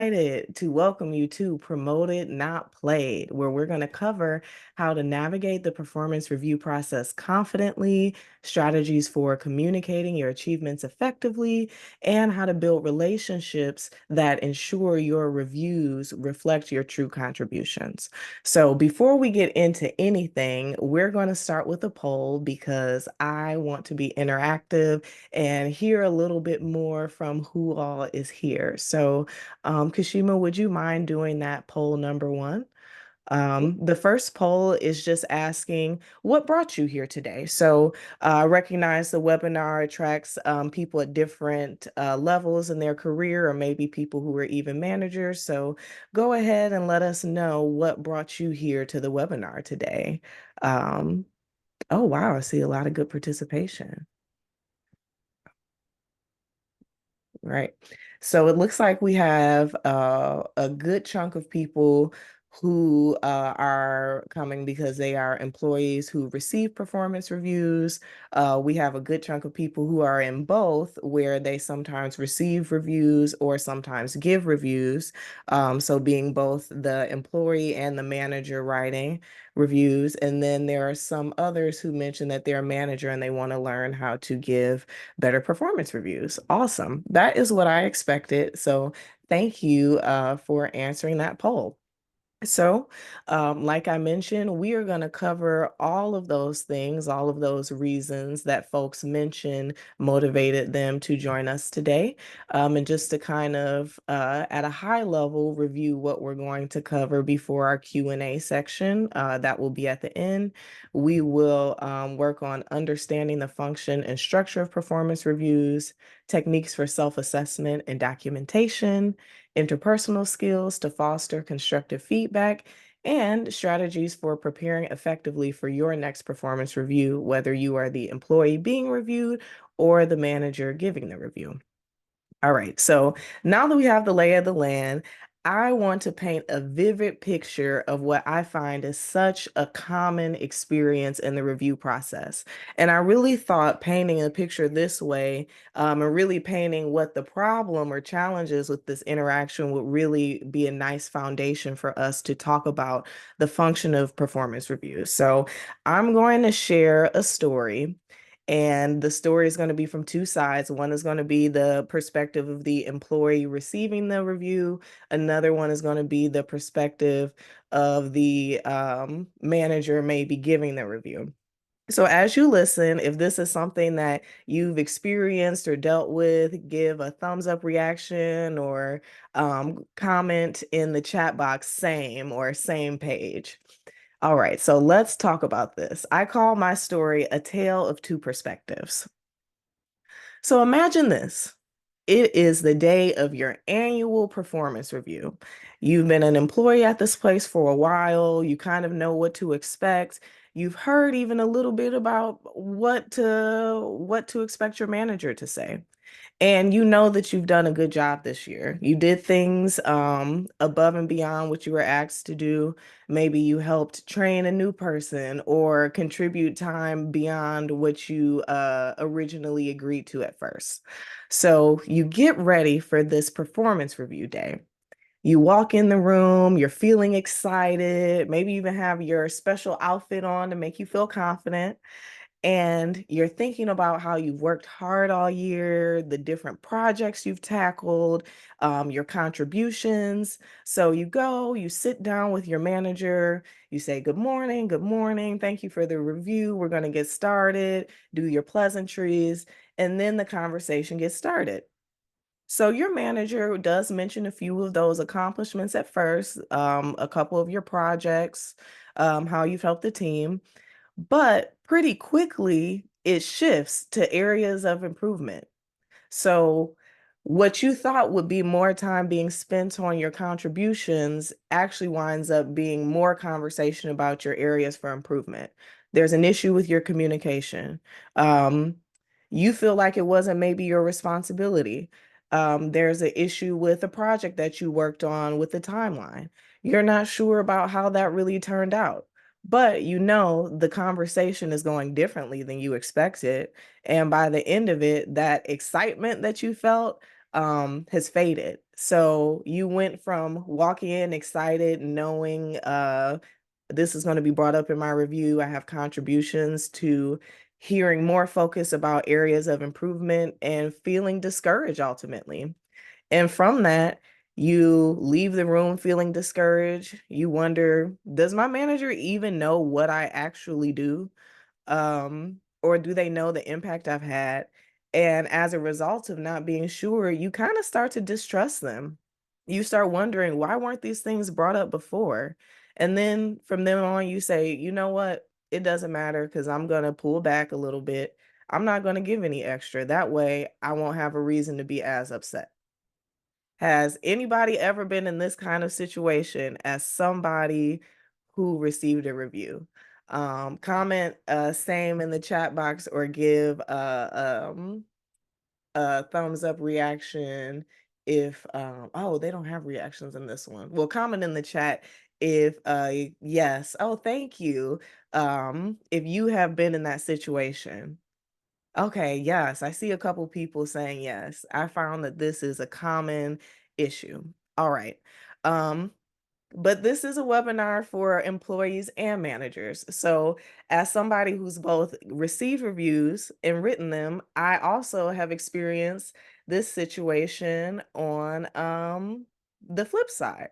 excited to welcome you to Promoted Not Played, where we're going to cover how to navigate the performance review process confidently, strategies for communicating your achievements effectively, and how to build relationships that ensure your reviews reflect your true contributions. So before we get into anything, we're going to start with a poll because I want to be interactive and hear a little bit more from who all is here. So Kashima, would you mind doing that poll number one? The first poll is just asking what brought you here today. So I recognize the webinar attracts people at different levels in their career, or maybe people who are even managers. So go ahead and let us know what brought you here to the webinar today. Um, oh, wow, I see a lot of good participation. Right. So it looks like we have a good chunk of people who are coming because they are employees who receive performance reviews. We have a good chunk of people who are in both, where they sometimes receive reviews or sometimes give reviews. So being both the employee and the manager writing reviews. And then there are some others who mention that they're a manager and they want to learn how to give better performance reviews. Awesome. That is what I expected. So thank you for answering that poll. So, like I mentioned, we are going to cover all of those things, all of those reasons that folks mentioned motivated them to join us today. And just to kind of, at a high level, review what we're going to cover before our Q&A section, that will be at the end. We will work on understanding the function and structure of performance reviews, techniques for self-assessment and documentation, interpersonal skills to foster constructive feedback, and strategies for preparing effectively for your next performance review, whether you are the employee being reviewed or the manager giving the review. All right, so now that we have the lay of the land, I want to paint a vivid picture of what I find is such a common experience in the review process. And I really thought painting a picture this way, and really painting what the problem or challenges with this interaction would really be a nice foundation for us to talk about the function of performance reviews. So I'm going to share a story. And the story is going to be from two sides. One is going to be the perspective of the employee receiving the review. Another one is going to be the perspective of the manager maybe giving the review. So as you listen, if this is something that you've experienced or dealt with, give a thumbs up reaction or comment in the chat box, same or same page. All right, so let's talk about this. I call my story A Tale of Two Perspectives. So imagine this. It is the day of your annual performance review. You've been an employee at this place for a while. You kind of know what to expect. You've heard even a little bit about what to expect your manager to say. And you know that you've done a good job this year. You did things above and beyond what you were asked to do. Maybe you helped train a new person or contribute time beyond what you originally agreed to at first. So you get ready for this performance review day. You walk in the room, you're feeling excited, maybe even have your special outfit on to make you feel confident. And you're thinking about how you've worked hard all year, the different projects you've tackled, your contributions. So you go, you sit down with your manager, you say, good morning, good morning. Thank you for the review. We're going to get started, do your pleasantries, and then the conversation gets started. So your manager does mention a few of those accomplishments at first, a couple of your projects, how you've helped the team. But pretty quickly, it shifts to areas of improvement. So, what you thought would be more time being spent on your contributions actually winds up being more conversation about your areas for improvement. There's an issue with your communication. Um, you feel like it wasn't maybe your responsibility. There's an issue with a project that you worked on with the timeline. You're not sure about how that really turned out. But you know the conversation is going differently than you expected. And by the end of it, that excitement that you felt has faded. So you went from walking in excited, knowing this is going to be brought up in my review. I have contributions to hearing more focus about areas of improvement and feeling discouraged ultimately. And from that, you leave the room feeling discouraged. You wonder, does my manager even know what I actually do? Or do they know the impact I've had? And as a result of not being sure, you kind of start to distrust them. You start wondering, why weren't these things brought up before? And then from then on, you say, you know what? It doesn't matter because I'm going to pull back a little bit. I'm not going to give any extra. That way, I won't have a reason to be as upset. Has anybody ever been in this kind of situation as somebody who received a review? Comment same in the chat box or give a thumbs up reaction if oh, they don't have reactions in this one. Well, comment in the chat if yes. Oh, thank you. If you have been in that situation. Okay, yes, I see a couple people saying yes. I found that this is a common issue. All right. Um, but this is a webinar for employees and managers. So, as somebody who's both received reviews and written them, I also have experienced this situation on the flip side.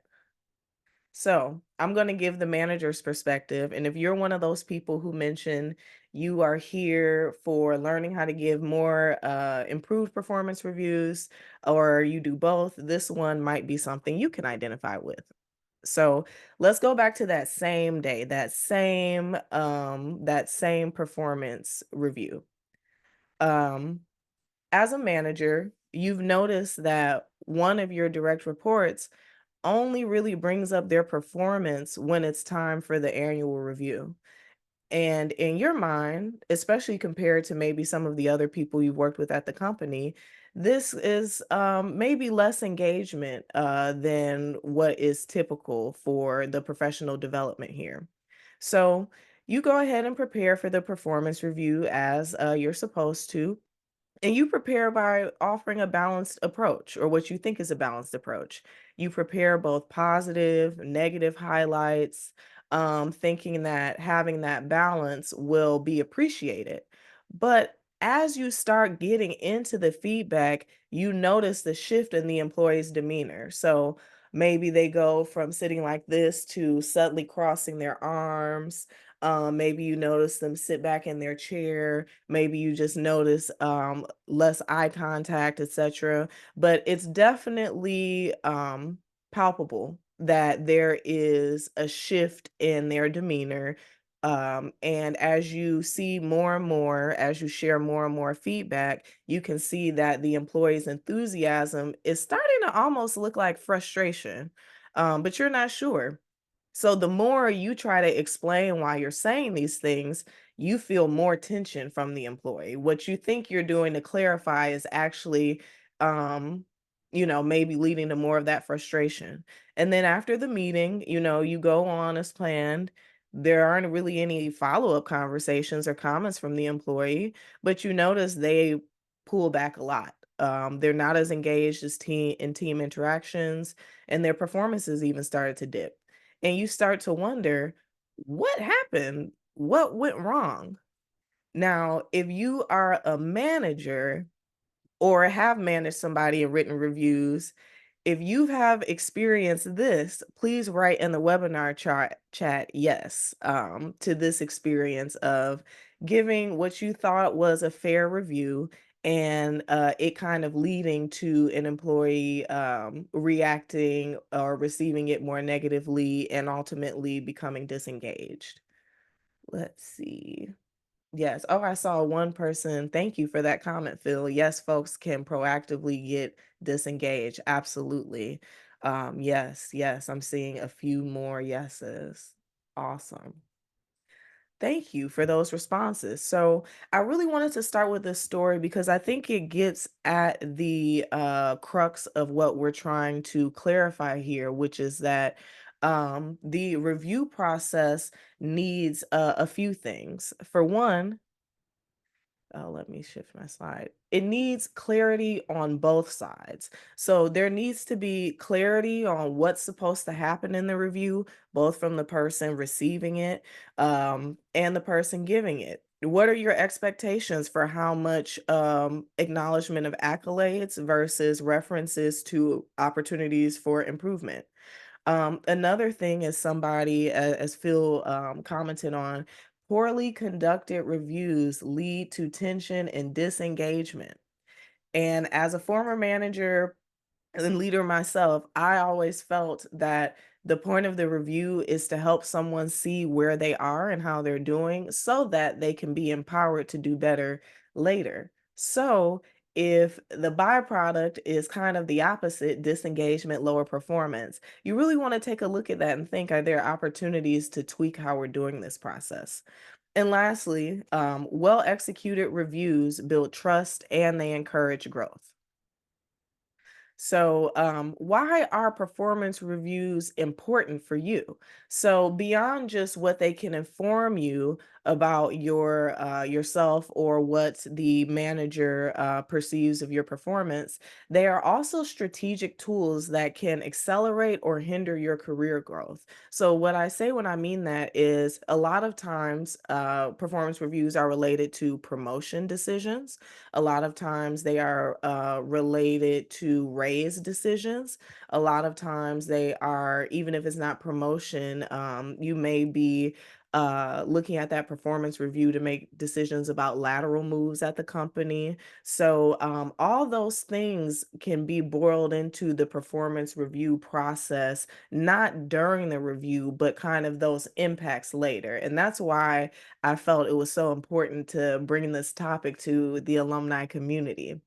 So I'm going to give the manager's perspective. And if you're one of those people who mentioned you are here for learning how to give more improved performance reviews, or you do both, this one might be something you can identify with. So let's go back to that same day, that same performance review. Um, as a manager, you've noticed that one of your direct reports only really brings up their performance when it's time for the annual review. And in your mind, especially compared to maybe some of the other people you've worked with at the company, this is maybe less engagement than what is typical for the professional development here. So you go ahead and prepare for the performance review as you're supposed to. And you prepare by offering a balanced approach, or what you think is a balanced approach. You prepare both positive, negative highlights, thinking that having that balance will be appreciated. But as you start getting into the feedback, you notice the shift in the employee's demeanor. So maybe they go from sitting like this to suddenly crossing their arms. Maybe you notice them sit back in their chair. Maybe you just notice less eye contact, etc. But it's definitely palpable that there is a shift in their demeanor. And as you see more and more, as you share more and more feedback, you can see that the employee's enthusiasm is starting to almost look like frustration, but you're not sure. So the more you try to explain why you're saying these things, you feel more tension from the employee. What you think you're doing to clarify is actually, um, maybe leading to more of that frustration. And then after the meeting, you go on as planned. There aren't really any follow-up conversations or comments from the employee, but you notice they pull back a lot. They're not as engaged as team interactions, and their performances even started to dip. And you start to wonder, what happened? What went wrong? Now, if you are a manager or have managed somebody in written reviews, if you have experienced this, please write in the webinar chat yes to this experience of giving what you thought was a fair review and it kind of leading to an employee reacting or receiving it more negatively and ultimately becoming disengaged. Let's see. Yes. Oh, I saw one person. Thank you for that comment, Phil. Yes, folks can proactively get disengaged. Absolutely. Yes, yes. I'm seeing a few more yeses. Awesome. Thank you for those responses. So I really wanted to start with this story because I think it gets at the crux of what we're trying to clarify here, which is that the review process needs a few things. For one, let me shift my slide. it needs clarity on both sides. So there needs to be clarity on what's supposed to happen in the review, both from the person receiving it and the person giving it. What are your expectations for how much acknowledgement of accolades versus references to opportunities for improvement? Another thing is somebody, as Phil commented on, poorly conducted reviews lead to tension and disengagement. And as a former manager and leader myself, I always felt that the point of the review is to help someone see where they are and how they're doing so that they can be empowered to do better later. So, if the byproduct is kind of the opposite, disengagement, lower performance, you really want to take a look at that and think, are there opportunities to tweak how we're doing this process? And lastly, well executed reviews build trust and they encourage growth. So, why are performance reviews important for you? So, beyond just what they can inform you about yourself or what the manager perceives of your performance, they are also strategic tools that can accelerate or hinder your career growth. So, what I say when I mean that is a lot of times performance reviews are related to promotion decisions. A lot of times they are related to raise decisions. A lot of times they are, even if it's not promotion, you may be looking at that performance review to make decisions about lateral moves at the company. So, all those things can be boiled into the performance review process, not during the review, but kind of those impacts later. And that's why I felt it was so important to bring this topic to the alumni community.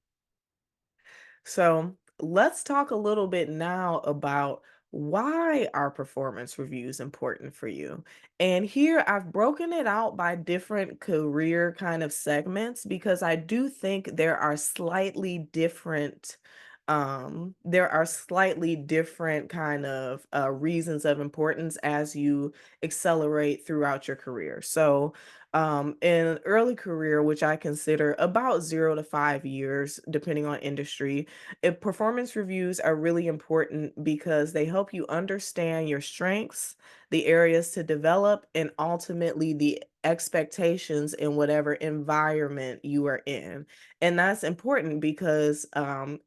So let's talk a little bit now about why are performance reviews important for you? And here I've broken it out by different career kind of segments because I do think there are slightly different kind of reasons of importance as you accelerate throughout your career. So in an early career, which I consider about 0 to 5 years, depending on industry, if performance reviews are really important because they help you understand your strengths, the areas to develop, and ultimately the expectations in whatever environment you are in. And that's important because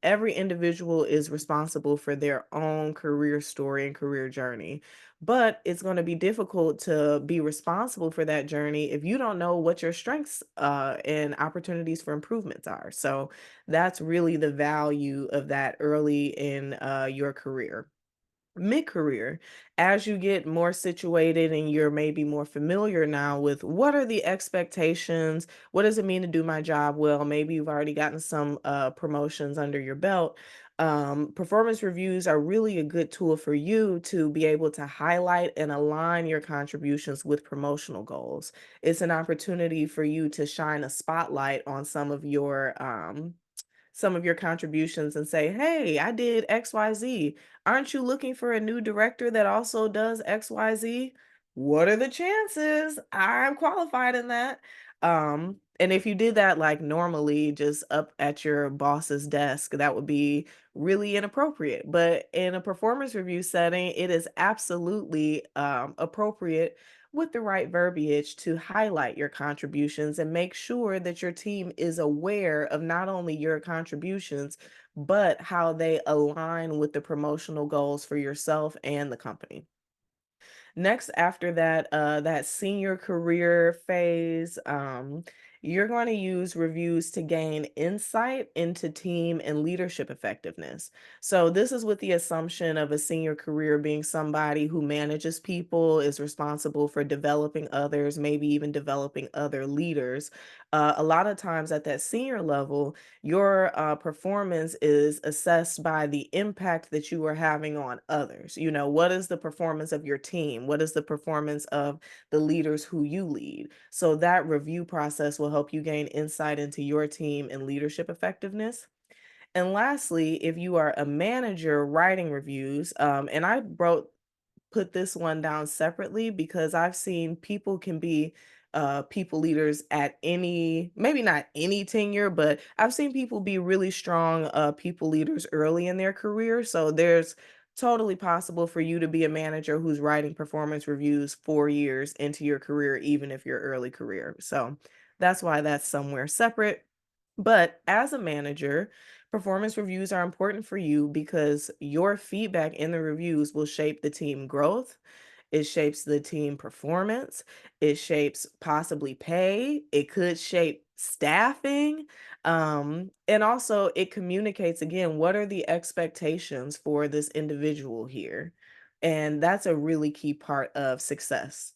every individual is responsible for their own career story and career journey. But it's going to be difficult to be responsible for that journey if you don't know what your strengths and opportunities for improvements are. So, that's really the value of that early in your career. Mid-career, as you get more situated and you're maybe more familiar now with what are the expectations, what does it mean to do my job well, maybe you've already gotten some promotions under your belt. Performance reviews are really a good tool for you to be able to highlight and align your contributions with promotional goals. It's an opportunity for you to shine a spotlight on some of your contributions and say, "Hey, I did XYZ. Aren't you looking for a new director that also does XYZ? What are the chances? I'm qualified in that." And if you did that like normally, just up at your boss's desk, that would be really inappropriate. But in a performance review setting, it is absolutely appropriate with the right verbiage to highlight your contributions and make sure that your team is aware of not only your contributions, but how they align with the promotional goals for yourself and the company. Next, after that, that senior career phase, you're going to use reviews to gain insight into team and leadership effectiveness. So, this is with the assumption of a senior career being somebody who manages people, is responsible for developing others, maybe even developing other leaders. A lot of times at that senior level, your performance is assessed by the impact that you are having on others. You know, what is the performance of your team? What is the performance of the leaders who you lead? So that review process will help you gain insight into your team and leadership effectiveness. And lastly, if you are a manager writing reviews, and I wrote put this one down separately because I've seen people can be people leaders at any, maybe not any tenure, but I've seen people be really strong people leaders early in their career. So there's totally possible for you to be a manager who's writing performance reviews 4 years into your career, even if you're early career. So that's why that's somewhere separate. But as a manager, performance reviews are important for you because your feedback in the reviews will shape the team growth. It shapes the team performance. It shapes possibly pay. It could shape staffing. And also, it communicates again, what are the expectations for this individual here? And that's a really key part of success.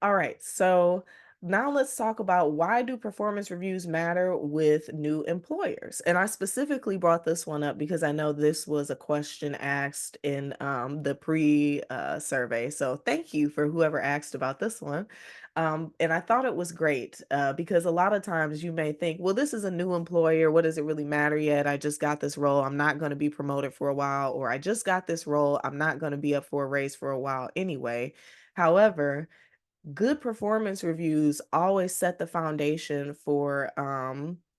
All right, so now let's talk about why do performance reviews matter with new employers? And I specifically brought this one up because I know this was a question asked in the pre survey. So thank you for whoever asked about this one. And I thought it was great because a lot of times you may think, well, this is a new employer. What does it really matter yet? I just got this role. I'm not going to be promoted for a while, or I just got this role. I'm not going to be up for a raise for a while anyway. However, good performance reviews always set the foundation for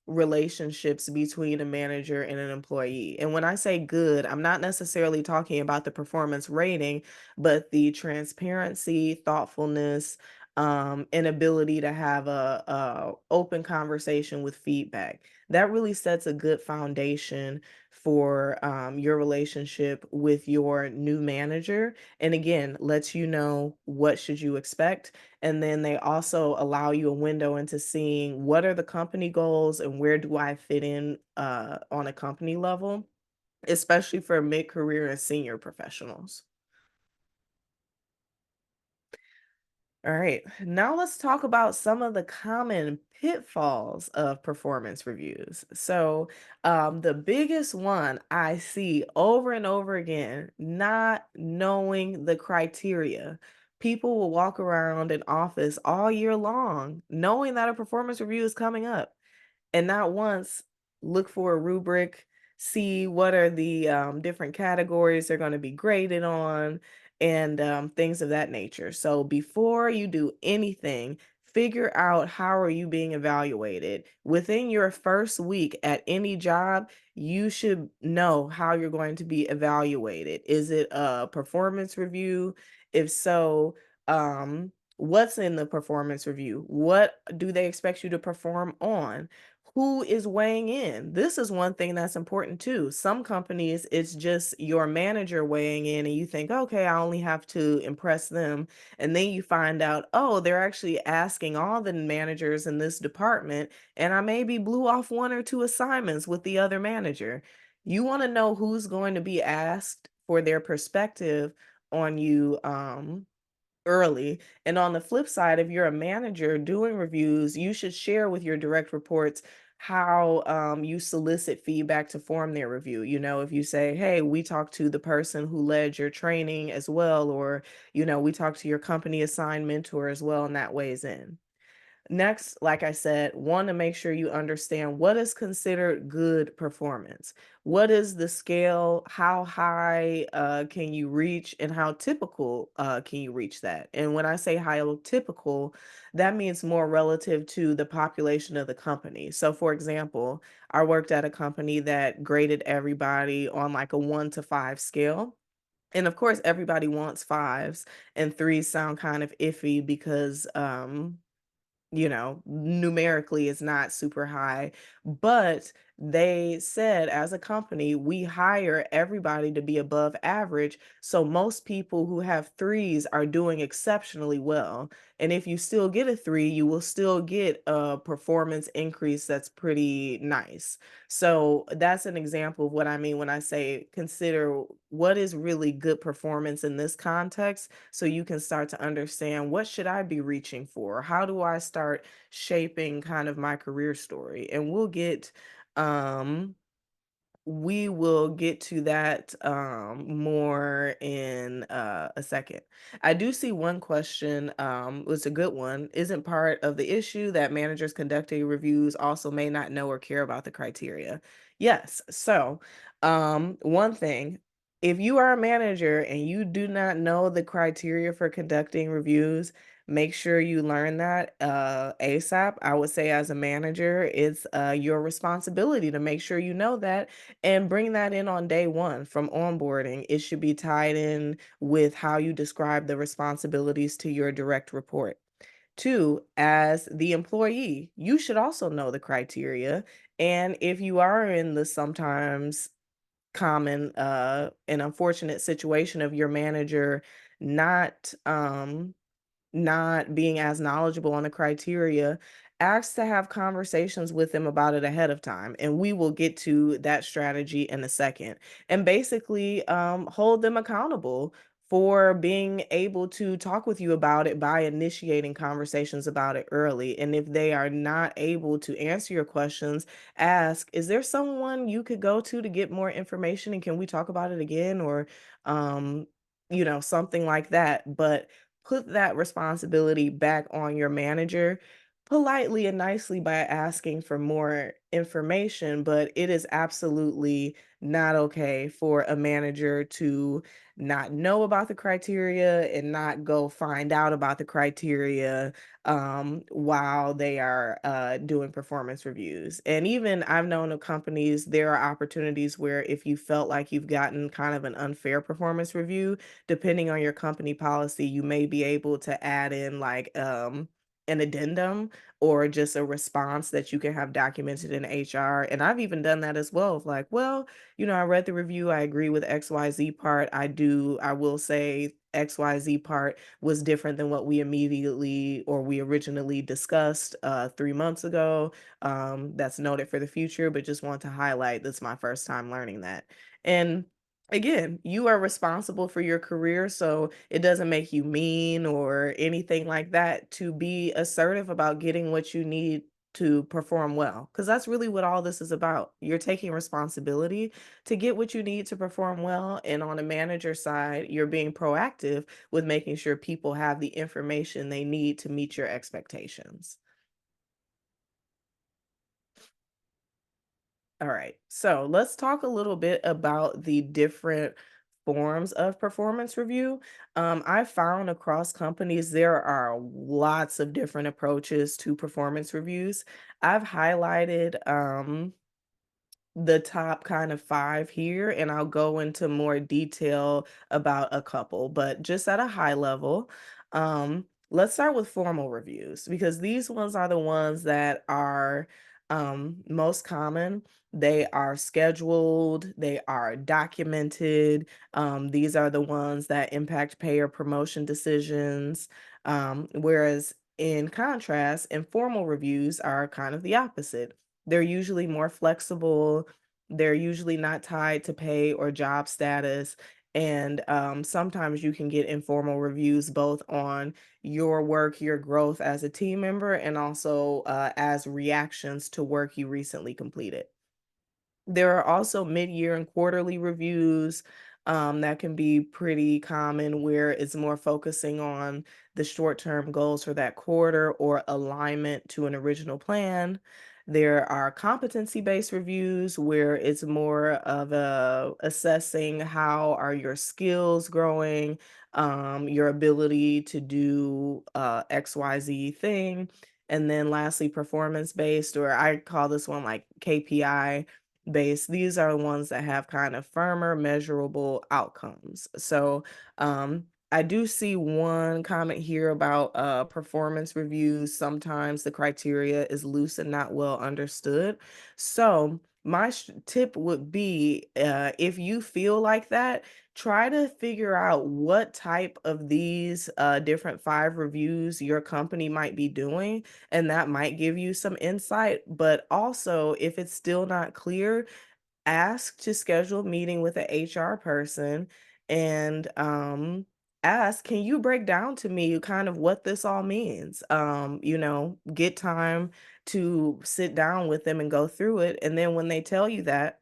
relationships between a manager and an employee. And when I say good, I'm not necessarily talking about the performance rating, but the transparency, thoughtfulness, and ability to have a open conversation with feedback. That really sets a good foundation for your relationship with your new manager, and again lets you know what should you expect. And then they also allow you a window into seeing what are the company goals and where do I fit in on a company level, especially for mid-career and senior professionals. All right, now let's talk about some of the common pitfalls of performance reviews. So, the biggest one I see over and over again, not knowing the criteria. People will walk around an office all year long knowing that a performance review is coming up and not once look for a rubric, see what are the different categories they're going to be graded on, and things of that nature. So before you do anything, figure out how are you being evaluated. Within your first week at any job, you should know how you're going to be evaluated. Is it a performance review? If so, what's in the performance review? What do they expect you to perform on? Who is weighing in? This is one thing that's important too. Some companies, it's just your manager weighing in, and you think, okay, I only have to impress them. And then you find out, oh, they're actually asking all the managers in this department, and I maybe blew off one or two assignments with the other manager. You want to know who's going to be asked for their perspective on you early. And on the flip side, if you're a manager doing reviews, you should share with your direct reports how you solicit feedback to form their review. You know, if you say, hey, we talked to the person who led your training as well, or, we talked to your company assigned mentor as well, and that weighs in. Next, like I said, want to make sure you understand what is considered good performance. What is the scale? How high can you reach, and how typical can you reach that? And when I say how typical, that means more relative to the population of the company. So, for example, I worked at a company that graded everybody on like a 1 to 5 scale. And of course, everybody wants fives, and threes sound kind of iffy because numerically it's not super high, but they said as a company, we hire everybody to be above average. So most people who have threes are doing exceptionally well. And if you still get a three, you will still get a performance increase that's pretty nice. So that's an example of what I mean when I say consider what is really good performance in this context, so you can start to understand what should I be reaching for? How do I start shaping kind of my career story? And um we will get to that more in a second. I do see one question was a good one. Isn't part of the issue that managers conducting reviews also may not know or care about the criteria? Yes. So one thing. If you are a manager and you do not know the criteria for conducting reviews, make sure you learn that ASAP. I would say, as a manager, it's your responsibility to make sure you know that and bring that in on day one from onboarding. It should be tied in with how you describe the responsibilities to your direct report. Two, as the employee, you should also know the criteria. And if you are in the sometimes common and unfortunate situation of your manager not not being as knowledgeable on the criteria, ask to have conversations with them about it ahead of time. And we will get to that strategy in a second. And basically, hold them accountable for being able to talk with you about it by initiating conversations about it early. And if they are not able to answer your questions, ask, is there someone you could go to get more information? And can we talk about it again? Or, um, something like that. But put that responsibility back on your manager politely and nicely by asking for more information, but it is absolutely not okay for a manager to not know about the criteria and not go find out about the criteria while they are doing performance reviews. And even I've known of companies, there are opportunities where if you felt like you've gotten kind of an unfair performance review, depending on your company policy, you may be able to add in like an addendum or just a response that you can have documented in HR. And I've even done that as well. Of like, well, I read the review, I agree with XYZ part. I will say XYZ part was different than what we originally discussed 3 months ago. That's noted for the future, but just want to highlight that's my first time learning that. And again, you are responsible for your career, so it doesn't make you mean or anything like that to be assertive about getting what you need to perform well. Because that's really what all this is about. You're taking responsibility to get what you need to perform well. And on a manager side, you're being proactive with making sure people have the information they need to meet your expectations. All right. So let's talk a little bit about the different forms of performance review. I found across companies there are lots of different approaches to performance reviews. I've highlighted the top kind of 5 here, and I'll go into more detail about a couple, but just at a high level, let's start with formal reviews because these ones are the ones that are most common. They are scheduled, they are documented. These are the ones that impact pay or promotion decisions. Whereas in contrast, informal reviews are kind of the opposite. They're usually more flexible. They're usually not tied to pay or job status. And sometimes you can get informal reviews both on your work, your growth as a team member, and also as reactions to work you recently completed. There are also mid-year and quarterly reviews that can be pretty common where it's more focusing on the short-term goals for that quarter or alignment to an original plan. There are competency-based reviews where it's more of a assessing how are your skills growing, your ability to do XYZ thing. And then lastly, performance-based, or I call this one like KPI base. These are the ones that have kind of firmer, measurable outcomes. So, I do see one comment here about performance reviews. Sometimes the criteria is loose and not well understood. So, my tip would be if you feel like that, try to figure out what type of these different 5 reviews your company might be doing, and that might give you some insight. But also, if it's still not clear, ask to schedule a meeting with a HR person and ask, can you break down to me kind of what this all means? Get time to sit down with them and go through it. And then when they tell you that,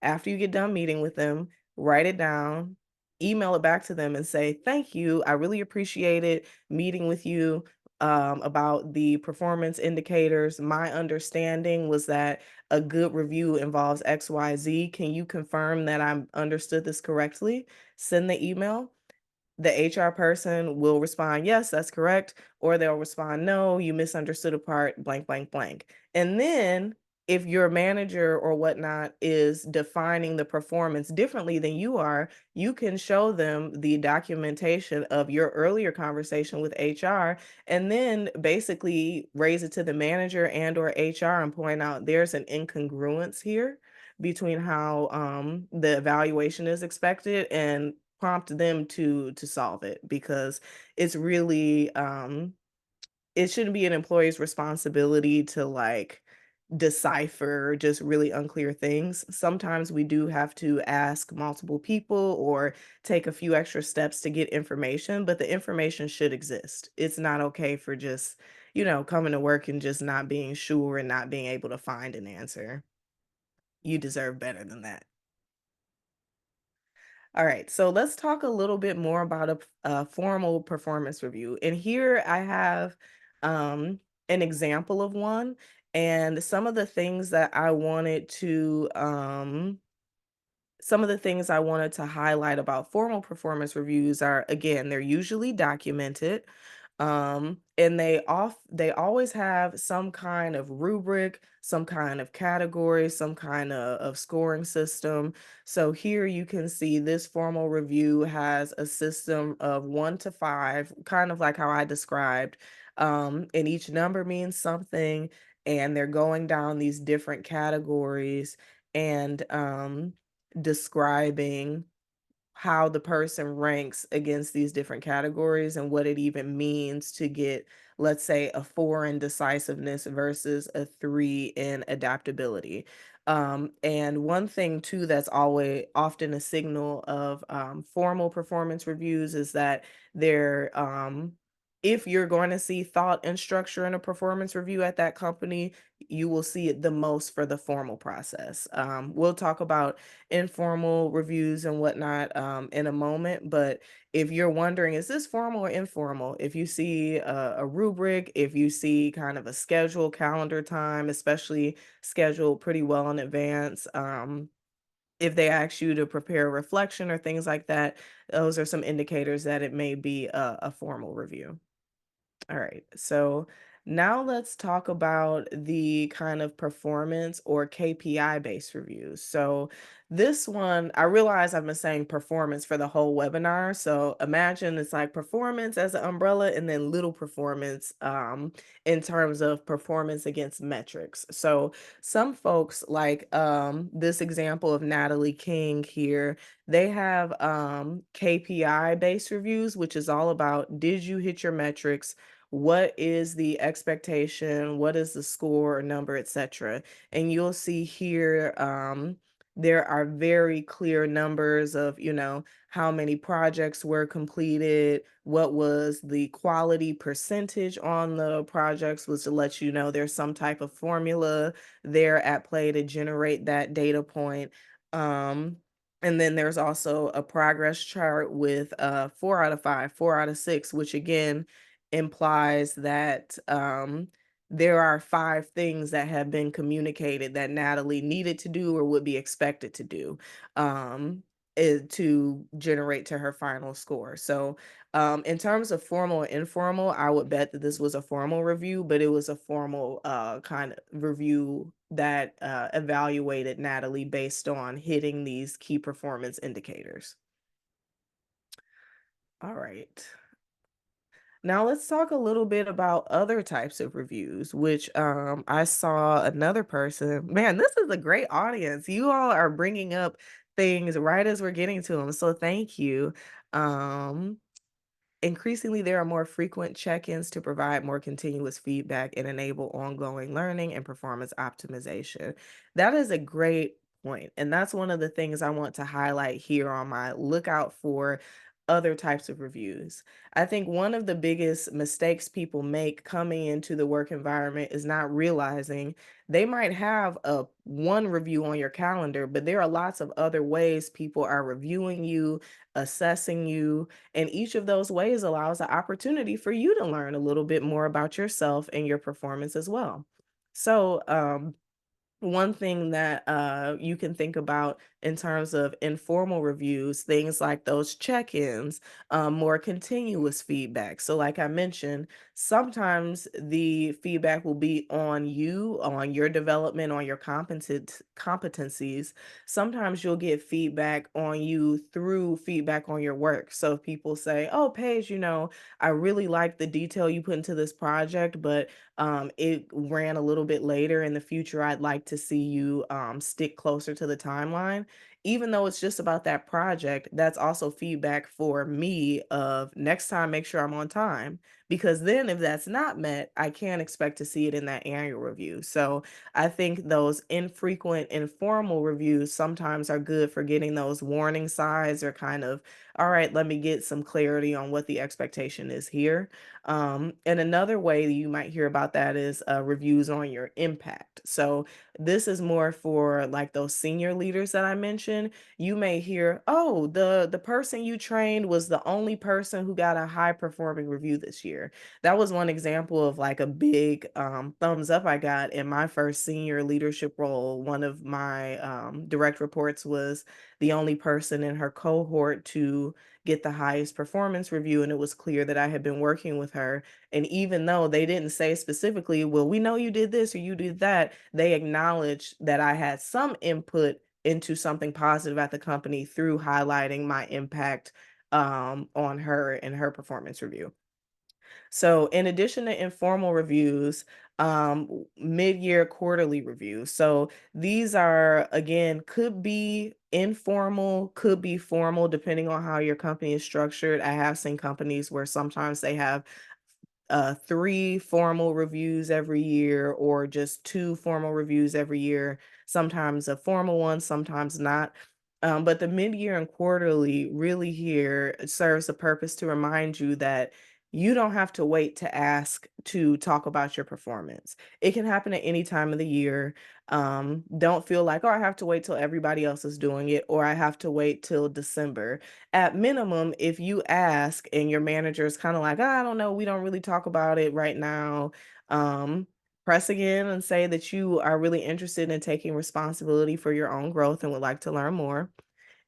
after you get done meeting with them, write it down, email it back to them and say, thank you. I really appreciated meeting with you. about the performance indicators. My understanding was that a good review involves XYZ. Can you confirm that I understood this correctly? Send the email. The HR person will respond, yes, that's correct. Or they'll respond, no, you misunderstood a part, blank, blank, blank. And then if your manager or whatnot is defining the performance differently than you are, you can show them the documentation of your earlier conversation with HR and then basically raise it to the manager and or HR and point out there's an incongruence here between how the evaluation is expected and prompt them to solve it because it's really it shouldn't be an employee's responsibility to like decipher just really unclear things. Sometimes we do have to ask multiple people or take a few extra steps to get information, but the information should exist. It's not okay for just, coming to work and just not being sure and not being able to find an answer. You deserve better than that. All right, so let's talk a little bit more about a formal performance review. And here I have um, an example of one, and some of the things I wanted to highlight about formal performance reviews are, again, they're usually documented, and they always have some kind of rubric, some kind of category, some kind of scoring system. So here you can see this formal review has a system of 1 to 5, kind of like how I described, and each number means something, and they're going down these different categories and describing how the person ranks against these different categories and what it even means to get, let's say, a 4 in decisiveness versus a 3 in adaptability. And one thing too that's always often a signal of formal performance reviews is that they're if you're going to see thought and structure in a performance review at that company, you will see it the most for the formal process. We'll talk about informal reviews and whatnot in a moment. But if you're wondering, is this formal or informal? If you see a rubric, if you see kind of a schedule, calendar time, especially scheduled pretty well in advance, if they ask you to prepare a reflection or things like that, those are some indicators that it may be a formal review. All right. So now let's talk about the kind of performance or KPI based reviews. So this one, I realize I've been saying performance for the whole webinar. So imagine it's like performance as an umbrella and then little performance in terms of performance against metrics. So some folks like this example of Natalie King here, they have KPI based reviews, which is all about did you hit your metrics? What is the expectation, what is the score or number, etc. And you'll see here there are very clear numbers of, how many projects were completed, what was the quality percentage on the projects, was to let you know there's some type of formula there at play to generate that data point. Um, and then there's also a progress chart with 4 out of 5, 4 out of 6, which again implies that there are 5 things that have been communicated that Natalie needed to do or would be expected to do um, to generate to her final score. So, in terms of formal and informal, I would bet that this was a formal review, but it was a formal kind of review that evaluated Natalie based on hitting these key performance indicators. All right. Now let's talk a little bit about other types of reviews, which I saw another person. Man, this is a great audience. You all are bringing up things right as we're getting to them, so thank you. Um, Increasingly, there are more frequent check-ins to provide more continuous feedback and enable ongoing learning and performance optimization. That is a great point, and that's one of the things I want to highlight here on my lookout for other types of reviews. I think one of the biggest mistakes people make coming into the work environment is not realizing they might have a one review on your calendar, but there are lots of other ways people are reviewing you, assessing you, and each of those ways allows an opportunity for you to learn a little bit more about yourself and your performance as well. So, one thing that you can think about in terms of informal reviews, things like those check-ins, more continuous feedback. So, like I mentioned, sometimes the feedback will be on you, on your development, on your competencies. Sometimes you'll get feedback on you through feedback on your work. So, if people say, "Oh, Paige, I really like the detail you put into this project, but it ran a little bit later in the future. I'd like to see you stick closer to the timeline." Even though it's just about that project, that's also feedback for me of next time, make sure I'm on time. Because then if that's not met, I can't expect to see it in that annual review. So I think those infrequent, informal reviews sometimes are good for getting those warning signs or kind of, all right, let me get some clarity on what the expectation is here. And another way that you might hear about that is reviews on your impact. So this is more for like those senior leaders that I mentioned. You may hear, "Oh, the person you trained was the only person who got a high performing review this year." That was one example of like a big thumbs up I got in my first senior leadership role. One of my direct reports was the only person in her cohort to get the highest performance review, and it was clear that I had been working with her. And even though they didn't say specifically, "Well, we know you did this or you did that," they acknowledged that I had some input into something positive at the company through highlighting my impact on her and her performance review. So, in addition to informal reviews, mid-year quarterly reviews. So, these are again could be informal, could be formal, depending on how your company is structured. I have seen companies where sometimes they have three formal reviews every year, or just two formal reviews every year. Sometimes a formal one, sometimes not. But the mid-year and quarterly really here serves a purpose to remind you that you don't have to wait to ask to talk about your performance. It can happen at any time of the year. Don't feel like, "Oh, I have to wait till everybody else is doing it," or "I have to wait till December." At minimum, if you ask and your manager is kind of like, "I don't know, we don't really talk about it right now," um, press again and say that you are really interested in taking responsibility for your own growth and would like to learn more.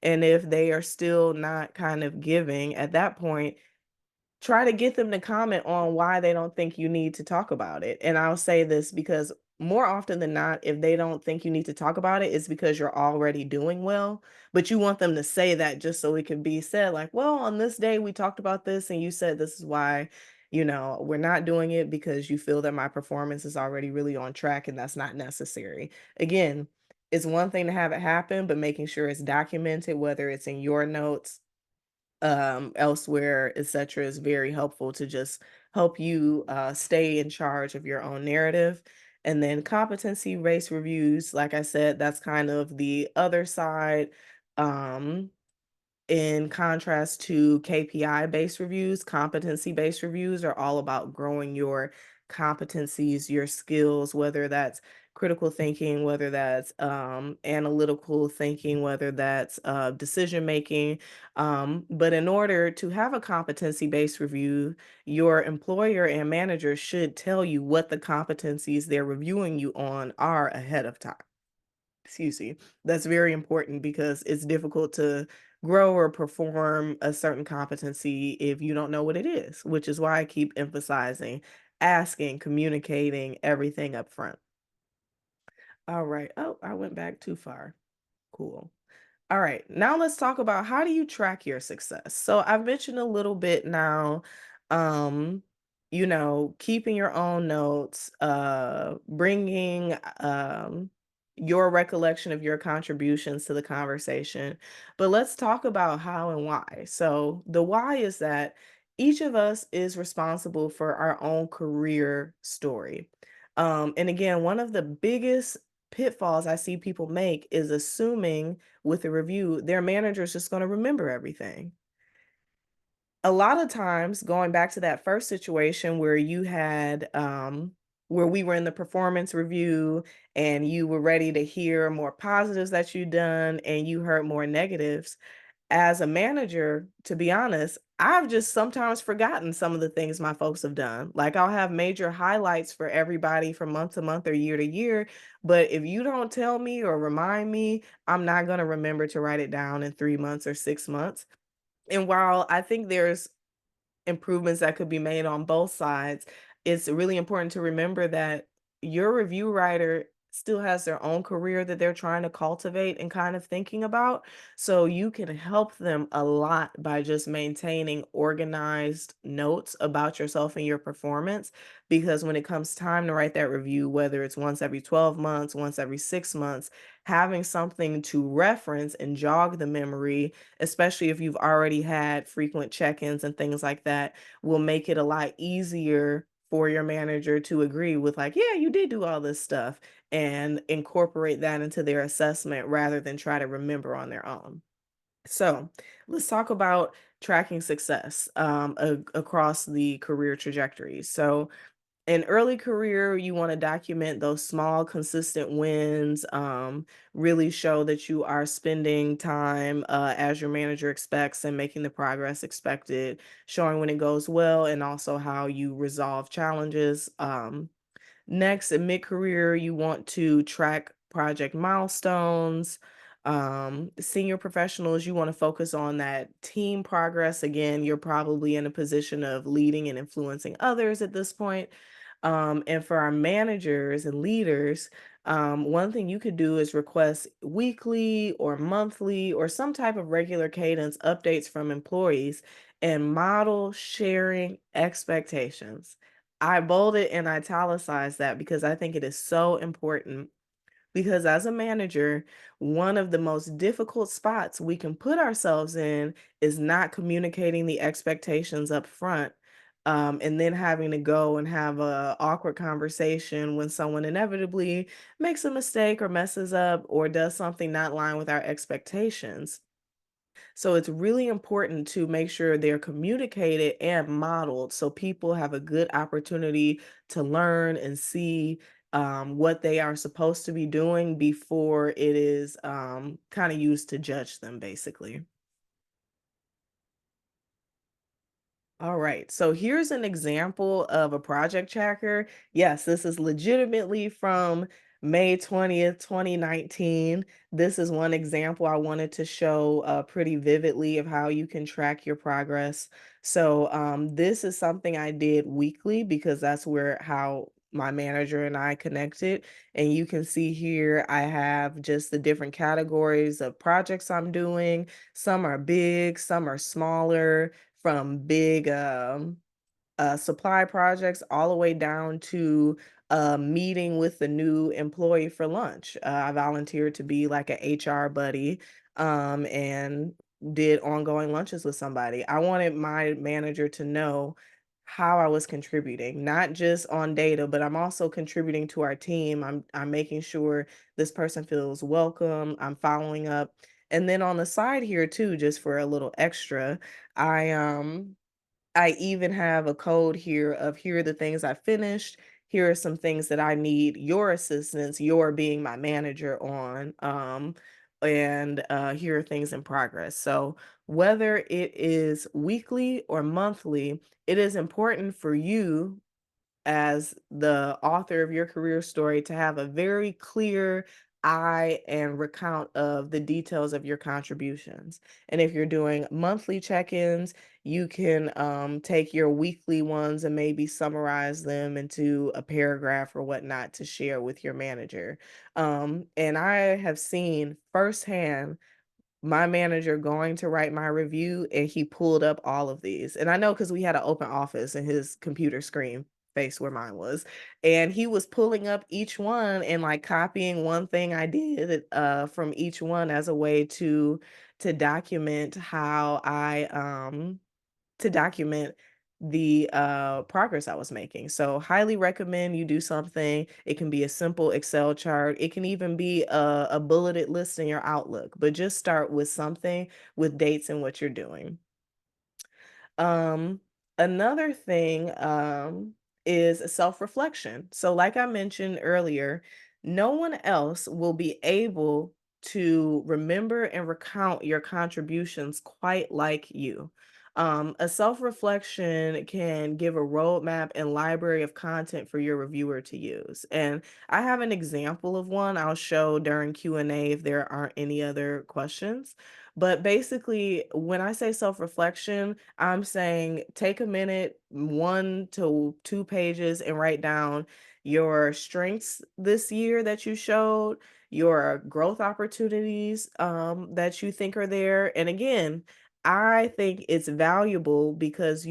And if they are still not kind of giving at that point, try to get them to comment on why they don't think you need to talk about it. And I'll say this because more often than not, if they don't think you need to talk about it, it's because you're already doing well. But you want them to say that just so it can be said, like, "Well, on this day we talked about this, and you said this is why, we're not doing it because you feel that my performance is already really on track, and that's not necessary." Again, it's one thing to have it happen, but making sure it's documented, whether it's in your notes elsewhere, etc., is very helpful to just help you stay in charge of your own narrative. And then competency based reviews, like I said, that's kind of the other side. Um, in contrast to KPI based reviews, competency based reviews are all about growing your competencies, your skills, whether that's critical thinking, whether that's analytical thinking, whether that's decision making. But in order to have a competency based review, your employer and manager should tell you what the competencies they're reviewing you on are ahead of time. Excuse me. That's very important because it's difficult to grow or perform a certain competency if you don't know what it is, which is why I keep emphasizing asking, communicating everything up front. All right. Oh, I went back too far. Cool. All right, now let's talk about how do you track your success. So I've mentioned a little bit now, um, keeping your own notes, bringing your recollection of your contributions to the conversation. But let's talk about how and why. So the why is that each of us is responsible for our own career story. And again, one of the biggest pitfalls I see people make is assuming with a review, their manager is just going to remember everything. A lot of times, going back to that first situation where you had, where we were in the performance review and you were ready to hear more positives that you've done and you heard more negatives. As a manager, to be honest, I've just sometimes forgotten some of the things my folks have done. Like I'll have major highlights for everybody from month to month or year to year, but if you don't tell me or remind me, I'm not going to remember to write it down in 3 months or 6 months. And while I think there's improvements that could be made on both sides, it's really important to remember that your review writer still has their own career that they're trying to cultivate and kind of thinking about. So you can help them a lot by just maintaining organized notes about yourself and your performance. Because when it comes time to write that review, whether it's once every 12 months, once every 6 months, having something to reference and jog the memory, especially if you've already had frequent check-ins and things like that, will make it a lot easier for your manager to agree with like, yeah, you did do all this stuff and incorporate that into their assessment rather than try to remember on their own. So let's talk about tracking success across the career trajectory. So in early career, you want to document those small, consistent wins, really show that you are spending time as your manager expects and making the progress expected, showing when it goes well, and also how you resolve challenges. Next, in mid-career, you want to track project milestones. Senior professionals, you want to focus on that team progress. Again, you're probably in a position of leading and influencing others at this point. And for our managers and leaders, one thing you could do is request weekly or monthly or some type of regular cadence updates from employees and model sharing expectations. I bolded and italicized that because I think it is so important. Because as a manager, one of the most difficult spots we can put ourselves in is not communicating the expectations up front. And then having to go and have a awkward conversation when someone inevitably makes a mistake or messes up or does something not in line with our expectations. So it's really important to make sure they're communicated and modeled so people have a good opportunity to learn and see what they are supposed to be doing before it is kind of used to judge them, basically. All right, so here's an example of a project tracker. Yes, this is legitimately from May 20th, 2019. This is one example I wanted to show pretty vividly of how you can track your progress. So this is something I did weekly because that's where how my manager and I connected. And you can see here I have just the different categories of projects I'm doing. Some are big, some are smaller, from big supply projects all the way down to a meeting with the new employee for lunch. I volunteered to be like a HR buddy and did ongoing lunches with somebody. I wanted my manager to know how I was contributing, not just on data, but I'm also contributing to our team. I'm making sure this person feels welcome. I'm following up. And then on the side here too, just for a little extra, I I even have a code here of here are the things I finished. Here are some things that I need your assistance, your being my manager on. And here are things in progress. So whether it is weekly or monthly, it is important for you as the author of your career story to have a very clear eye and recount of the details of your contributions. And if you're doing monthly check-ins, you can take your weekly ones and maybe summarize them into a paragraph or whatnot to share with your manager. And I have seen firsthand my manager going to write my review and he pulled up all of these. And I know because we had an open office and his computer screen faced where mine was. And he was pulling up each one and like copying one thing I did from each one as a way to document how I to document the progress I was making. So highly recommend you do something. It can be a simple Excel chart. It can even be a bulleted list in your Outlook, but just start with something with dates and what you're doing. Um, Another thing is self-reflection. So, like I mentioned earlier, no one else will be able to remember and recount your contributions quite like you. A self-reflection can give a roadmap and library of content for your reviewer to use. And I have an example of one I'll show during Q&A if there aren't any other questions. But basically, when I say self-reflection, I'm saying take a minute, 1 to 2 pages, and write down your strengths this year that you showed, your growth opportunities that you think are there. And again, I think it's valuable because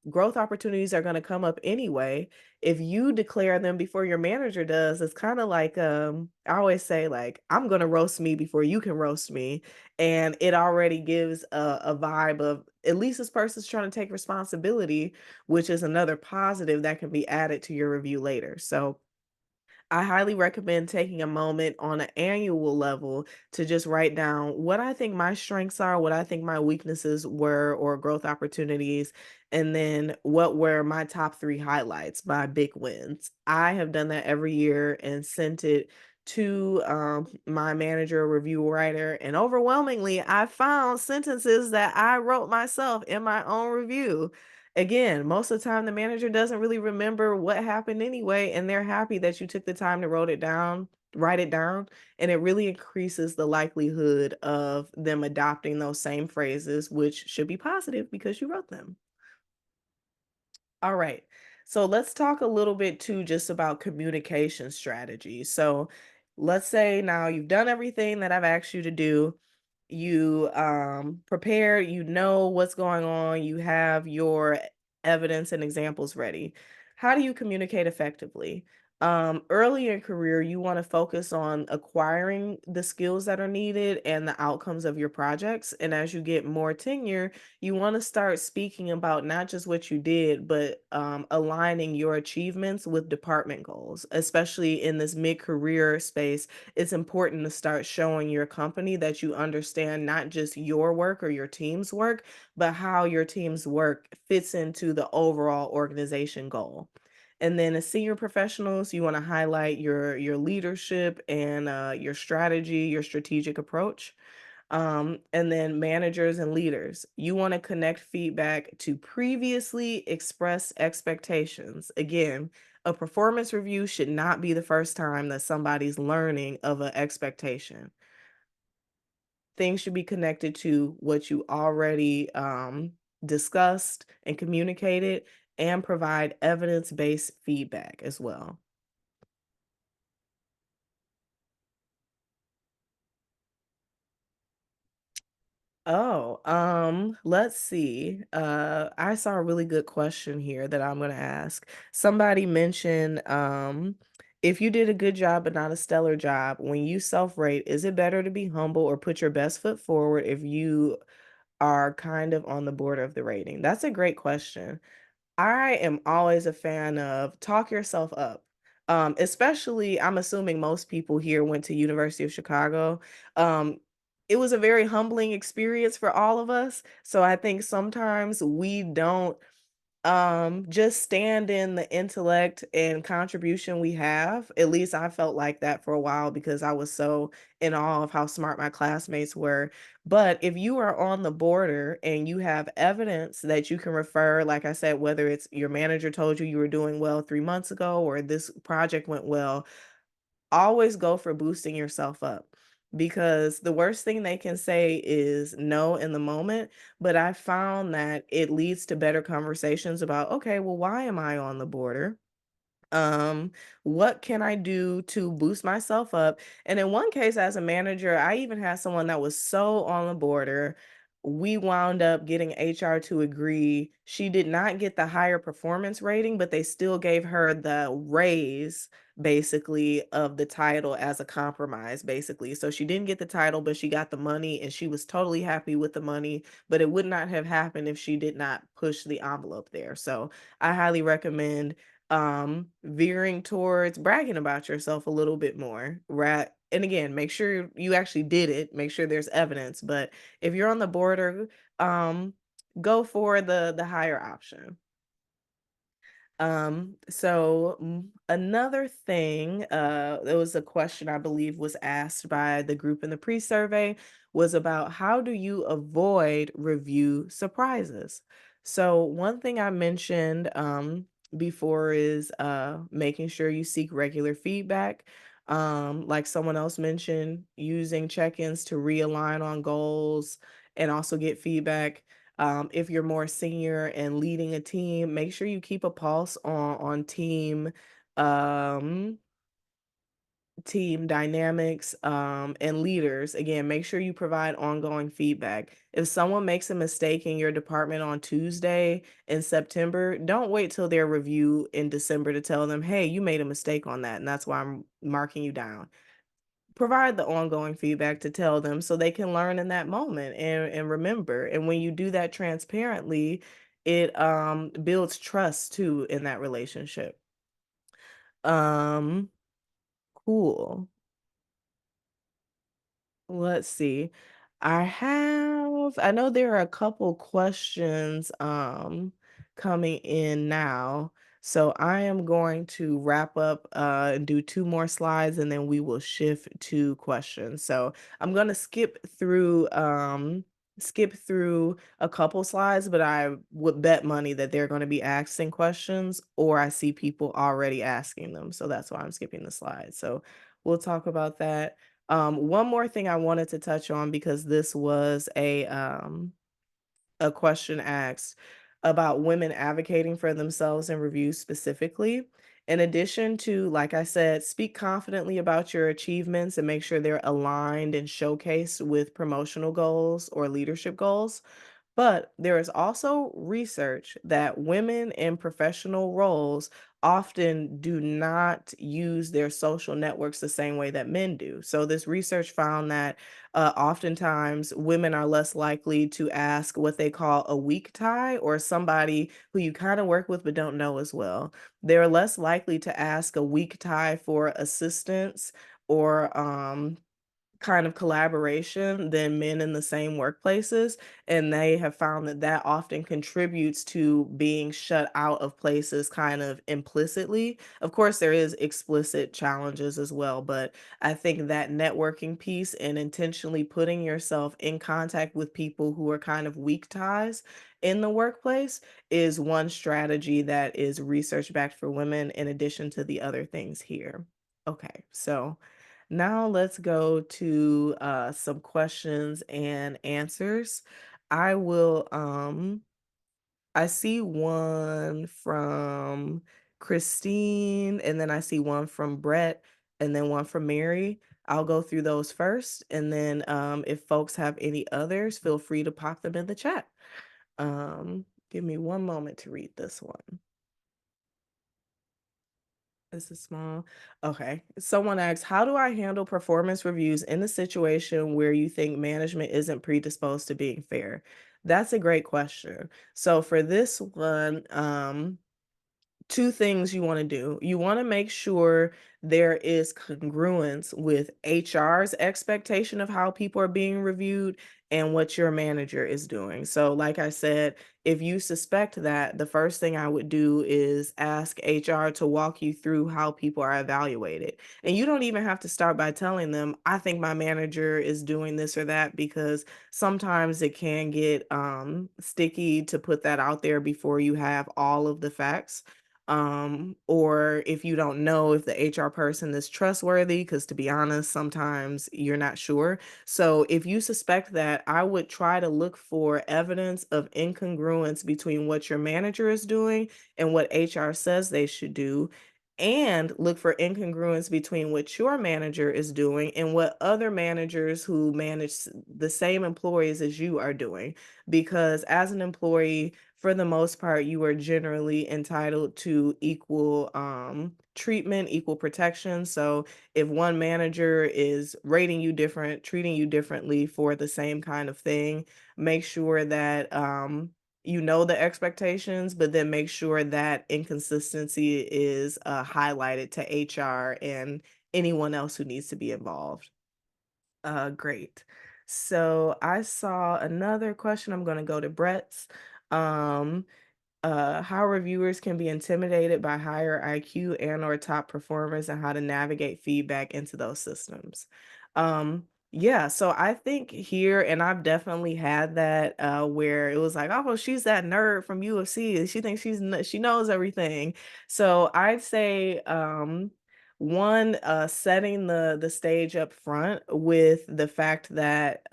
growth opportunities are going to come up anyway. If you declare them before your manager does, it's kind of like I always say, like, I'm going to roast me before you can roast me, and it already gives a vibe of at least this person's trying to take responsibility, which is another positive that can be added to your review later. So I highly recommend taking a moment on an annual level to just write down what I think my strengths are, what I think my weaknesses were or growth opportunities, and then what were my top 3 highlights, my big wins. I have done that every year and sent it to my manager, review writer, and overwhelmingly, I found sentences that I wrote myself in my own review. Again, most of the time the manager doesn't really remember what happened anyway, and they're happy that you took the time to write it down, and it really increases the likelihood of them adopting those same phrases, which should be positive because you wrote them. All right. So let's talk a little bit too just about communication strategies. So let's say now you've done everything that I've asked you to do. You prepare, you know what's going on, you have your evidence and examples ready. How do you communicate effectively? Early in career, you want to focus on acquiring the skills that are needed and the outcomes of your projects. And as you get more tenure, you want to start speaking about not just what you did, but aligning your achievements with department goals, especially in this mid-career space. It's important to start showing your company that you understand not just your work or your team's work, but how your team's work fits into the overall organization goal. And then as senior professionals, you want to highlight your leadership and your strategy, your strategic approach. And then managers and leaders, you want to connect feedback to previously expressed expectations. Again, a performance review should not be the first time that somebody's learning of an expectation. Things should be connected to what you already discussed and communicated, and provide evidence-based feedback as well. Oh, let's see. I saw a really good question here that I'm gonna ask. Somebody mentioned, if you did a good job but not a stellar job, when you self-rate, is it better to be humble or put your best foot forward if you are kind of on the border of the rating? That's a great question. I am always a fan of talk yourself up. Especially, I'm assuming most people here went to University of Chicago. Um, it was a very humbling experience for all of us. So I think sometimes we don't just stand in the intellect and contribution we have. At least I felt like that for a while because I was so in awe of how smart my classmates were. But if you are on the border and you have evidence that you can refer, like I said, whether it's your manager told you were doing well 3 months ago or this project went well, always go for boosting yourself up, because the worst thing they can say is no in the moment. But I found that it leads to better conversations about, okay, well, why am I on the border? um what can I do to boost myself up? And in one case, as a manager, I even had someone that was so on the border, we wound up getting HR to agree she did not get the higher performance rating, but they still gave her the raise, basically, of the title as a compromise, basically. So she didn't get the title, but she got the money, and she was totally happy with the money. But it would not have happened if she did not push the envelope there. So I highly recommend veering towards bragging about yourself a little bit more, right? And again, make sure you actually did it, make sure there's evidence. But if you're on the border, um go for the higher option. Another thing, there was a question I believe was asked by the group in the pre-survey was about how do you avoid review surprises? So one thing I mentioned before is making sure you seek regular feedback. Like someone else mentioned, using check-ins to realign on goals and also get feedback. If you're more senior and leading a team, make sure you keep a pulse on um, team dynamics and leaders. Again, make sure you provide ongoing feedback. If someone makes a mistake in your department on Tuesday in September, don't wait till their review in December to tell them, hey, you made a mistake on that, and that's why I'm marking you down. Provide the ongoing feedback to tell them so they can learn in that moment and remember. And when you do that transparently, it builds trust too in that relationship. Um, cool. Let's see. I know there are a couple questions coming in now. So I am going to wrap up and do two more slides and then we will shift to questions. So I'm going to skip through a couple slides, but I would bet money that they're going to be asking questions or I see people already asking them. So that's why I'm skipping the slides. So we'll talk about that. One more thing I wanted to touch on because this was a question asked about women advocating for themselves in reviews specifically. In addition to, like I said, speak confidently about your achievements and make sure they're aligned and showcased with promotional goals or leadership goals. But there is also research that women in professional roles often do not use their social networks the same way that men do. So, this research found that oftentimes women are less likely to ask what they call a weak tie or somebody who you kind of work with but don't know as well. They're less likely to ask a weak tie for assistance or kind of collaboration than men in the same workplaces, and they have found that that often contributes to being shut out of places kind of implicitly. Of course, there is explicit challenges as well, but I think that networking piece and intentionally putting yourself in contact with people who are kind of weak ties in the workplace is one strategy that is research backed for women in addition to the other things here. Okay, so now let's go to some questions and answers. I will I see one from Christine and then I see one from Brett and then one from Mary. I'll go through those first and then if folks have any others, feel free to pop them in the chat. Give me one moment to read this one. This is small. Okay. Someone asks, how do I handle performance reviews in a situation where you think management isn't predisposed to being fair? That's a great question. So for this one, two things you want to do. You want to make sure there is congruence with HR's expectation of how people are being reviewed and what your manager is doing. So, like I said, if you suspect that, the first thing I would do is ask HR to walk you through how people are evaluated. And you don't even have to start by telling them, I think my manager is doing this or that, because sometimes it can get sticky to put that out there before you have all of the facts or if you don't know if the HR person is trustworthy, because to be honest, sometimes you're not sure. So if you suspect that, I would try to look for evidence of incongruence between what your manager is doing and what HR says they should do. And look for incongruence between what your manager is doing and what other managers who manage the same employees as you are doing. Because as an employee, for the most part, you are generally entitled to equal treatment, equal protection. So if one manager is rating you different, treating you differently for the same kind of thing, make sure that you know the expectations, but then make sure that inconsistency is highlighted to HR and anyone else who needs to be involved. Great. So I saw another question. I'm going to go to Brett's. Um, how reviewers can be intimidated by higher IQ and or top performers and how to navigate feedback into those systems. Yeah, so I think here, and I've definitely had that where it was like, oh, she's that nerd from UFC. She thinks she knows everything. So I'd say one, setting the stage up front with the fact that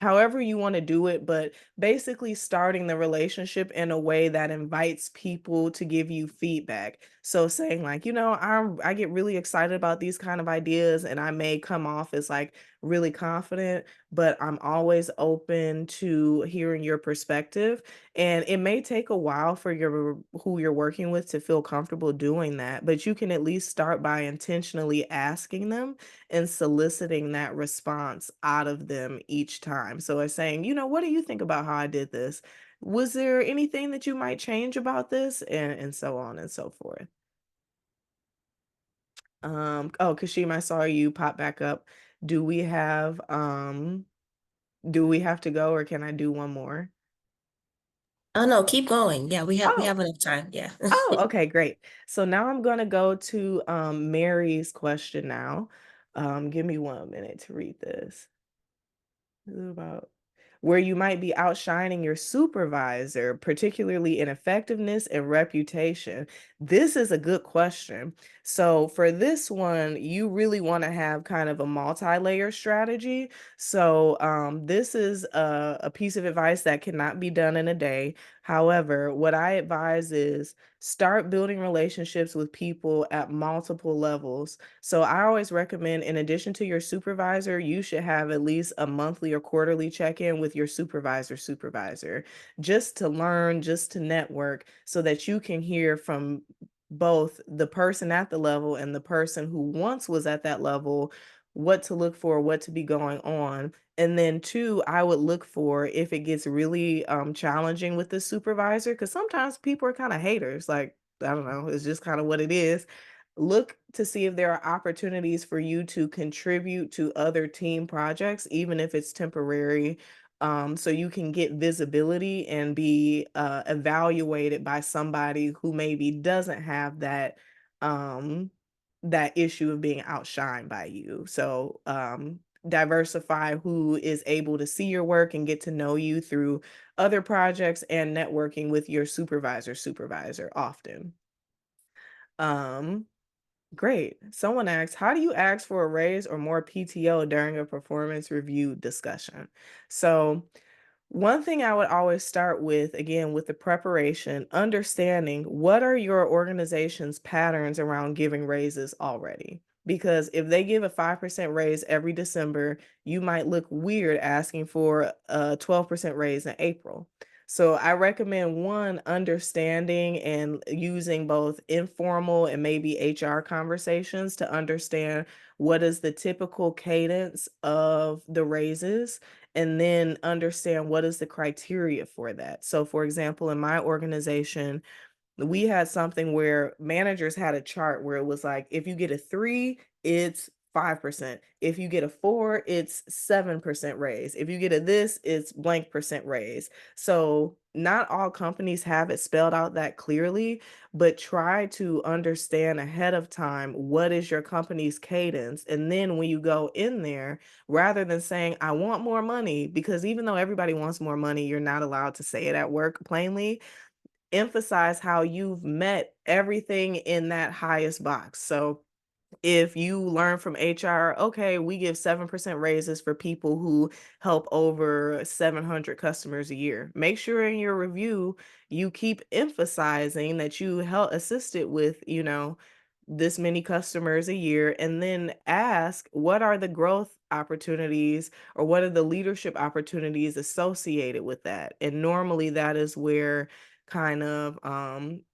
however you want to do it, but basically starting the relationship in a way that invites people to give you feedback. So saying like, I get really excited about these kind of ideas and I may come off as like really confident, but I'm always open to hearing your perspective. And it may take a while for your who you're working with to feel comfortable doing that, but you can at least start by intentionally asking them and soliciting that response out of them each time. So it's saying, what do you think about how I did this? Was there anything that you might change about this? And so on and so forth. Oh, Kashima, I saw you pop back up. Do we have do we have to go or can I do one more? Oh no, keep going. Yeah, we Oh, have enough time. Yeah. oh, okay, great. So now I'm gonna go to Mary's question now. Give me 1 minute to read this. This is about where you might be outshining your supervisor, particularly in effectiveness and reputation. This is a good question. So, for this one, you really want to have kind of a multi-layer strategy. So, this is a piece of advice that cannot be done in a day. However, what I advise is start building relationships with people at multiple levels. So I always recommend, in addition to your supervisor, you should have at least a monthly or quarterly check-in with your supervisor, just to learn, just to network, so that you can hear from both the person at the level and the person who once was at that level, what to look for, what to be going on. And then two, I would look for if it gets really challenging with the supervisor, because sometimes people are kind of haters. Like, I don't know, it's just kind of what it is. Look to see if there are opportunities for you to contribute to other team projects, even if it's temporary, so you can get visibility and be evaluated by somebody who maybe doesn't have um, that issue of being outshined by you. So diversify who is able to see your work and get to know you through other projects and networking with your supervisor often. Um, Great. Someone asks, how do you ask for a raise or more PTO during a performance review discussion? So, one thing I would always start with, again, with the preparation, understanding what are your organization's patterns around giving raises already? Because if they give a 5% raise every December, you might look weird asking for a 12% raise in April. So I recommend one, understanding and using both informal and maybe HR conversations to understand what is the typical cadence of the raises and then understand what is the criteria for that. So for example, in my organization, we had something where managers had a chart where it was like, if you get a 3, it's 5%. If you get a 4, it's 7% raise. If you get a this, it's blank percent raise. So not all companies have it spelled out that clearly, but try to understand ahead of time what is your company's cadence. And then when you go in there, rather than saying, I want more money, because even though everybody wants more money, you're not allowed to say it at work plainly, emphasize how you've met everything in that highest box. So if you learn from HR, okay, we give 7% raises for people who help over 700 customers a year. Make sure in your review you keep emphasizing that you help assisted with, this many customers a year, and then ask what are the growth opportunities or what are the leadership opportunities associated with that. And normally that is where kind of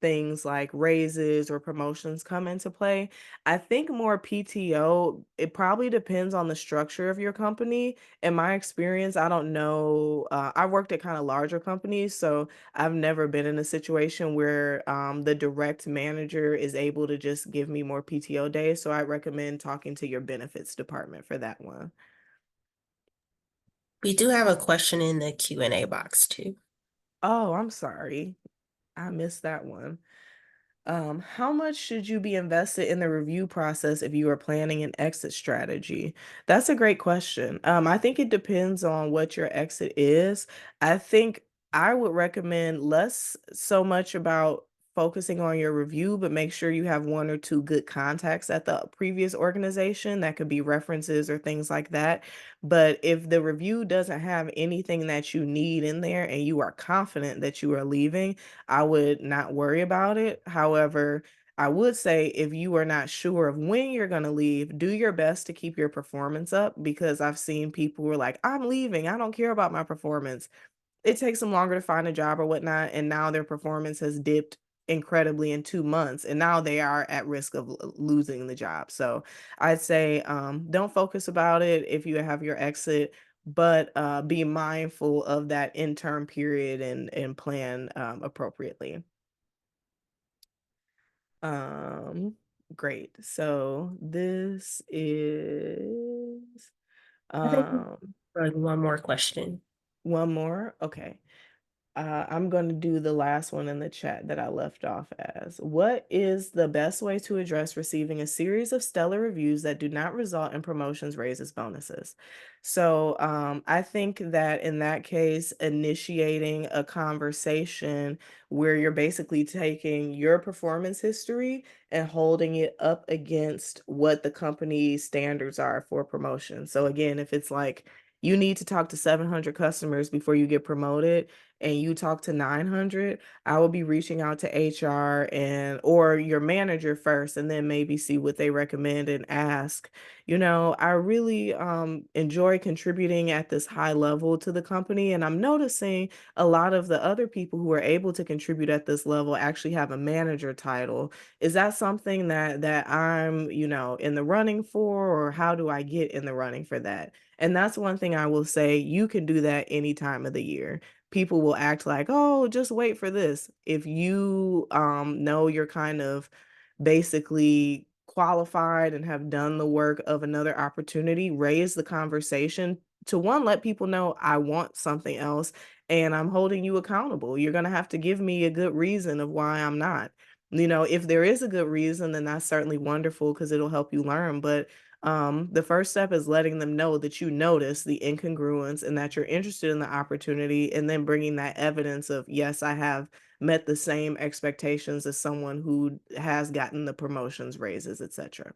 things like raises or promotions come into play. I think more PTO, it probably depends on the structure of your company. In my experience, I don't know. I worked at kind of larger companies, so I've never been in a situation where the direct manager is able to just give me more PTO days. So I recommend talking to your benefits department for that one. We do have a question in the Q&A box too. Oh, I'm sorry. I missed that one. How much should you be invested in the review process if you are planning an exit strategy? That's a great question. I think it depends on what your exit is. I think I would recommend less so much about focusing on your review, but make sure you have one or two good contacts at the previous organization. That could be references or things like that. But if the review doesn't have anything that you need in there and you are confident that you are leaving, I would not worry about it. However, I would say if you are not sure of when you're going to leave, do your best to keep your performance up because I've seen people who are like, I'm leaving. I don't care about my performance. It takes them longer to find a job or whatnot. And now their performance has dipped incredibly in 2 months. And now they are at risk of losing the job. So I'd say don't focus about it if you have your exit, but be mindful of that interim period and plan appropriately. Um, Great. So this is I think um like one more question. one more. Okay. I'm going to do the last one in the chat that I left off as. What is the best way to address receiving a series of stellar reviews that do not result in promotions, raises, bonuses? So I think that in that case, initiating a conversation where you're basically taking your performance history and holding it up against what the company standards are for promotion. So again, if it's like you need to talk to 700 customers before you get promoted, and you talk to 900, I will be reaching out to HR and or your manager first and then maybe see what they recommend and ask. I really enjoy contributing at this high level to the company and I'm noticing a lot of the other people who are able to contribute at this level actually have a manager title. Is that something that I'm, in the running for or how do I get in the running for that? And that's one thing I will say, you can do that any time of the year. People will act like, "Oh, just wait for this." If you, know you're kind of basically qualified and have done the work of another opportunity, raise the conversation to one, let people know I want something else and I'm holding you accountable. You're gonna have to give me a good reason of why I'm not. If there is a good reason, then that's certainly wonderful because it'll help you learn. But the first step is letting them know that you notice the incongruence and that you're interested in the opportunity, and then bringing that evidence of, yes, I have met the same expectations as someone who has gotten the promotions, raises, etc.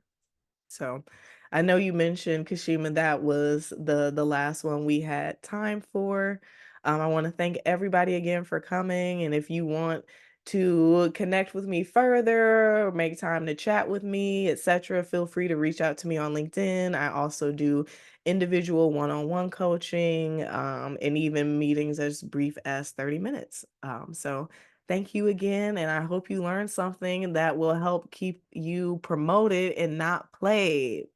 So I know you mentioned Kashima, that was the last one we had time for. I want to thank everybody again for coming. And if you want to connect with me further, or make time to chat with me, etc., feel free to reach out to me on LinkedIn. I also do individual one-on-one coaching and even meetings as brief as 30 minutes. So thank you again, and I hope you learned something that will help keep you promoted and not played.